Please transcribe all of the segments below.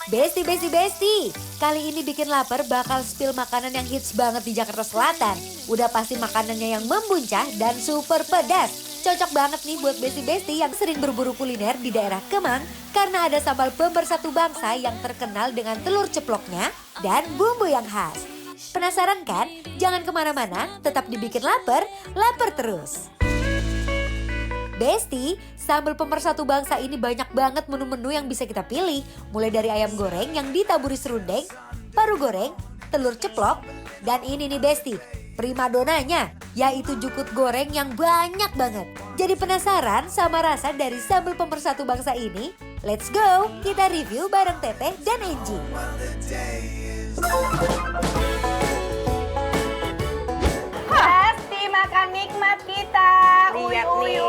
Besti, Besti, Besti. Kali ini bikin lapar bakal spill makanan yang hits banget di Jakarta Selatan. Udah pasti makanannya yang membuncah dan super pedas. Cocok banget nih buat Besti-Besti yang sering berburu kuliner di daerah Kemang karena ada sambal pemersatu bangsa yang terkenal dengan telur ceploknya dan bumbu yang khas. Penasaran kan? Jangan kemana-mana, tetap dibikin lapar, lapar terus. Besti, sambal pemersatu bangsa ini banyak banget menu-menu yang bisa kita pilih. Mulai dari ayam goreng yang ditaburi serundeng, paru goreng, telur ceplok, dan ini nih Besti, primadonanya, yaitu jukut goreng yang banyak banget. Jadi penasaran sama rasa dari sambal pemersatu bangsa ini? Let's go, kita review bareng Teteh dan Angie. Pasti makan nikmat kita. Lihat nih.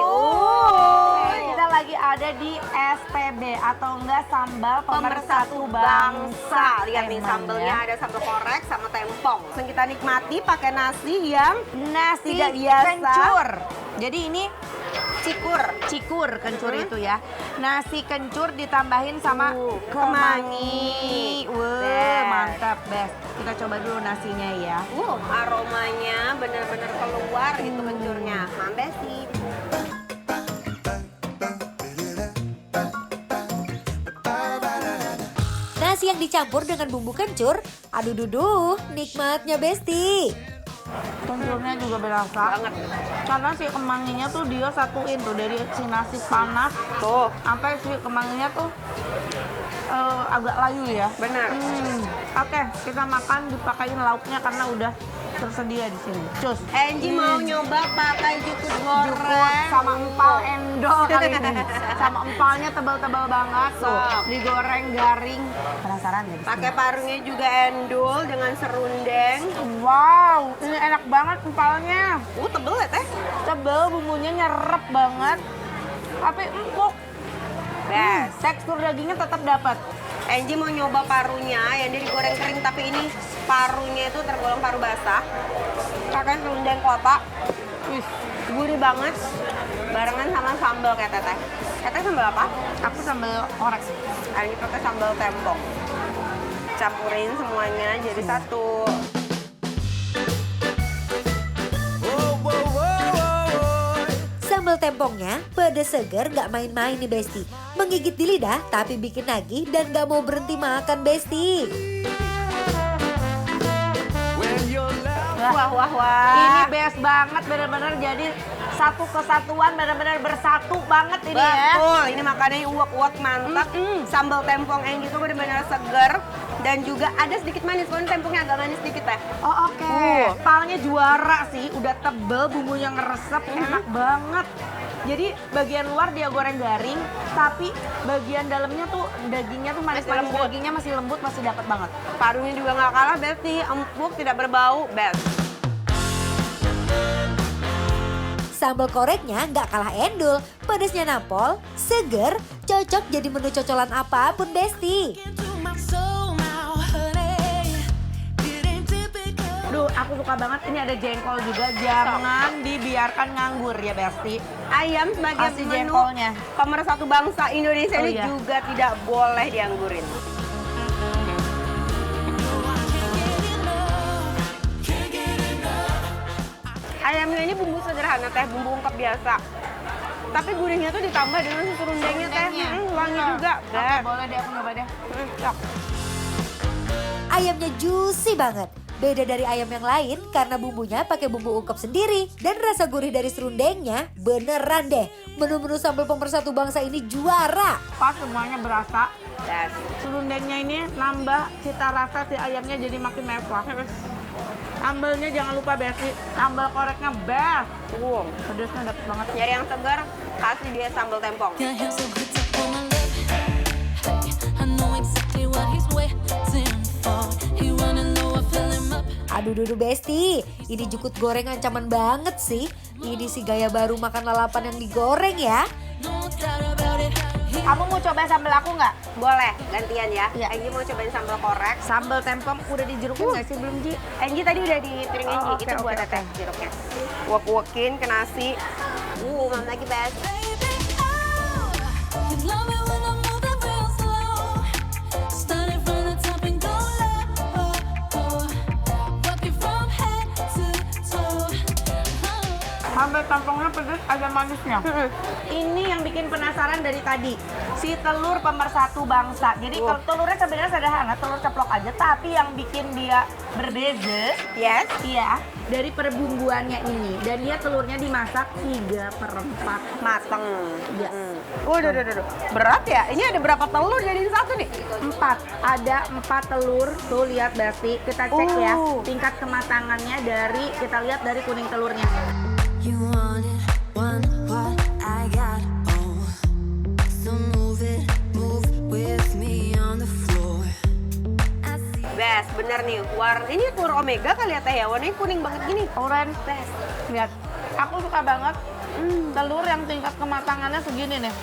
Kita lagi ada di SPB atau enggak sambal pemersatu bangsa. Lihat nih Emang sambelnya ya. ada sambal korek sama tempong. Langsung kita nikmati pakai nasi yang Nasi tidak biasa. kencur. Jadi ini cikur. kencur itu ya. Nasi kencur ditambahin sama kemangi. Wah, Best. mantap, best. Kita coba dulu nasinya ya. Aromanya benar-benar keluar gitu kencurnya. Mantap sih. Nasi yang dicampur dengan bumbu kencur, aduh duduh, nikmatnya Besti. Kencurnya juga berasa. Banget. Karena si kemanginya tuh dia satuin tuh dari si nasi panas Tuh, sampai si kemanginya tuh agak layu ya. benar. Oke, kita makan dipakein lauknya karena udah tersedia di sini. Cus. Angie mau nyoba pakai jukut Jukut goreng. sama empal endol kali ini. Sama empalnya tebal-tebal banget tuh. Sok. Digoreng garing. Penasaran ya? Pakai parunya juga endul dengan serundeng. Wow, ini enak banget empalnya. Tebel ya teh. Tebel, bumbunya nyerep banget. Tapi empuk. Best. Tekstur dagingnya tetap dapat. Angie mau nyoba parunya yang dia digoreng kering, tapi ini parunya itu tergolong paru basah. Pakai serundeng kotak. Wih, gurih banget. Barengan sama sambal kayak teteh. Teteh sambal apa? Aku sambal korek. Ini pakai sambal tempong. Campurin semuanya jadi satu. Sambal tempongnya pedes seger gak main-main nih Besti. Menggigit di lidah tapi bikin nagih dan gak mau berhenti makan Besti. Wah. Ini best banget, bener-bener jadi satu kesatuan, bener-bener bersatu banget ini ya. Betul, ini makanannya uwak-uwak mantap. Sambal tempong Angie itu benar-benar seger dan juga ada sedikit manis, walaupun tempongnya agak manis sedikit teh. Oh oke. Empalnya juara sih, udah tebel, bumbunya ngeresep, enak banget. Jadi bagian luar dia goreng garing, tapi bagian dalamnya tuh dagingnya tuh manis-manis, lembut. dagingnya masih lembut, masih dapat banget. Parunya juga nggak kalah, Besti. Empuk, tidak berbau, best. Sambal koreknya gak kalah endul, pedesnya nampol, seger, cocok jadi menu cocolan apapun Besti. Aduh, aku suka banget. Ini ada jengkol juga. Jangan dibiarkan nganggur ya, Besti. Ayam sebagai Kasih menu jengkolnya. pemersatu bangsa Indonesia Oh, ini iya. juga tidak boleh dianggurin. Ayamnya ini bumbu sederhana teh, bumbu ungkep biasa. Tapi gurihnya tuh ditambah dengan serundengnya teh, wangi juga. Oke, boleh deh, aku nyoba deh. Cok. Ayamnya juicy banget. Beda dari ayam yang lain karena bumbunya pakai bumbu ungkep sendiri. Dan rasa gurih dari serundengnya beneran deh. Menu-menu sambal pemersatu bangsa ini juara. Pas semuanya berasa. Yes. Serundengnya ini nambah cita rasa si ayamnya jadi makin mewah. Sambalnya jangan lupa Besti, sambal koreknya best. Pedasnya dapet banget. Nyari yang segar, kasih dia sambal tempong. Got him so hooked up on my lip. Hey, I know exactly what he's waiting for. He running low, I fill him up. Aduh dudu Besti, ini jukut goreng ancaman banget sih. Ini si gaya baru makan lalapan yang digoreng ya. No doubt about it. Kamu mau coba sambal aku nggak? Boleh, gantian ya. Iya. Angie mau cobain sambal korek. Sambal tempong udah dijerukin nggak sih belum Ji? Angie tadi udah dipiring Oh, Angie, oke, itu buat oke, teteh jeruknya. Uak-uakin ke nasi. Mantap lagi, Bes. Baby, oh, you love it when I'm moving real slow. Started manisnya. Ini yang bikin penasaran dari tadi, si telur pemersatu bangsa. Jadi kalau telurnya sebenarnya sederhana, telur ceplok aja, tapi yang bikin dia berbeda, Yes. iya, dari perbumbuannya ini. Dan dia telurnya dimasak 3/4 Mateng. Yes. Waduh, berat ya? Ini ada berapa telur jadiin satu nih? 4, ada 4 telur. Tuh lihat Besti, kita cek ya tingkat kematangannya dari, kita lihat dari kuning telurnya. You wanted one what I got, oh. So move it, move with me on the floor. I see. Best, bener nih. Ini telur omega kali ya Teh ya? Warnanya kuning banget gini. Orange best. Lihat, aku suka banget telur yang tingkat kematangannya segini nih.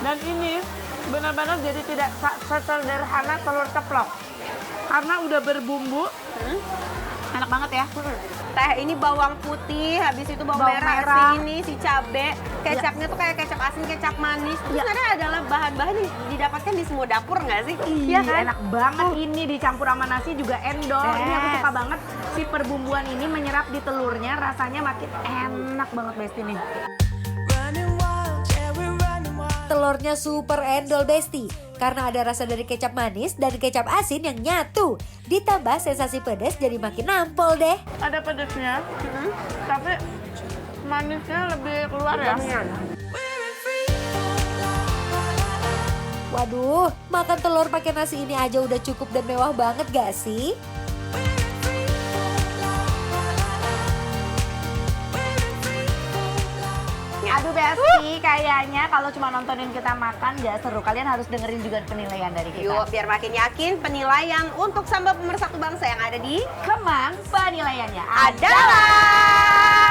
Dan ini benar-benar jadi tidak sesederhana telur ceplok. Karena udah berbumbu. Enak banget ya. Teh, ini bawang putih, habis itu bawang merah, si ini, si cabe. Kecapnya tuh kayak kecap asin, kecap manis. Itu sebenarnya adalah bahan-bahan yang didapatkan di semua dapur nggak sih? Iya kan? Enak banget ini dicampur sama nasi juga endol. Ini aku suka banget si perbumbuan ini menyerap di telurnya, rasanya makin enak banget Besti nih. Running wild, yeah, we're running wild. Telurnya super endol Besti, karena ada rasa dari kecap manis dan kecap asin yang nyatu. Ditambah sensasi pedas jadi makin nampol deh. Ada pedasnya, tapi manisnya lebih keluar ya. Waduh, makan telur pakai nasi ini aja udah cukup dan mewah banget gak sih? Aduh Besti, kayaknya kalau cuma nontonin kita makan gak seru. Kalian harus dengerin juga penilaian dari kita. Yuk, biar makin yakin penilaian untuk sambal pemersatu bangsa yang ada di Kemang penilaiannya adalah